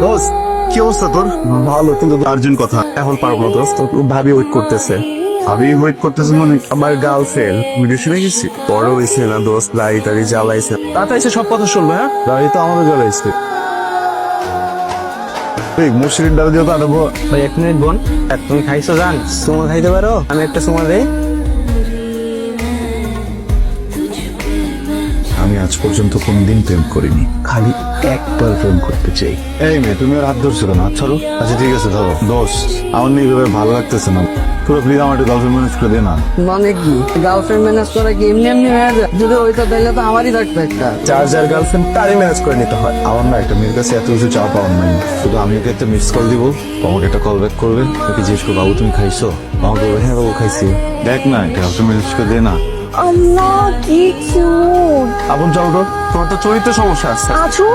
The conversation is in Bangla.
দোস্ত কি অবস্থা তোর? ভালো, কিন্তু আর্জেন্ট কথা, এখন পারবো না দোস্ত। ভাবি ওয়েট করতেছে। ভাবি ওয়েট করতেছে মানে? আমার গার্লফ্রেন্ড ভিডিও শুনে গেছি, বড় হয়েছে না দোস্ত, গাড়ি টাড়ি জ্বালাইছে। তাড়াতাড়ি এসে সব কথা শুনবে। হ্যাঁ, গাড়ি তো আমাদের জ্বালাইছে। মুর্শিদের ডাল দিয়ে তো আনবো। ভাই 1 মিনিট বোন, তুমি খাইছো? জান সুমা খাইতে পারো? আমি একটা সুমা দেই। আমি আজ পর্যন্ত কোনদিন প্রেম করিনি, খালি একবার প্রেম করতে চাই। এই মেয়ে, তুমি ওর হাত ধরছো কেন? হাত ছাড়ো। আচ্ছা ঠিক আছে, ধরো। দোস্ত, আমার নিয়ে এভাবে ভালো লাগতেছে না, পুরো প্লিজ আমার একটু গার্লফ্রেন্ড ম্যানেজ করে দে না। মানে কি গার্লফ্রেন্ড ম্যানেজ করা কি এমনি এমনি হয়ে যায়? যদি হইতো তাহলে তো আমারই থাকতো একটা। যার গার্লফ্রেন্ড তারই ম্যানেজ করে নিতে হয়। আমার না একটা মেয়ের কাছে এত কিছু চাওয়া পাওয়ার নাই, শুধু আমি ওকে একটা মিস কল দিব, আমাকে একটা কল ব্যাক করবে, ওকে জিজ্ঞেস করবো বাবু তুমি খাইছো, আমাকে বলবে হ্যাঁ বাবু খাইছি। দেখ না, একটা গার্লফ্রেন্ড ম্যানেজ করে দে না। আল্লাহ কি কিউট। আপন চল তো, তোমার তো চরিত্র সমস্যা আছে। আছো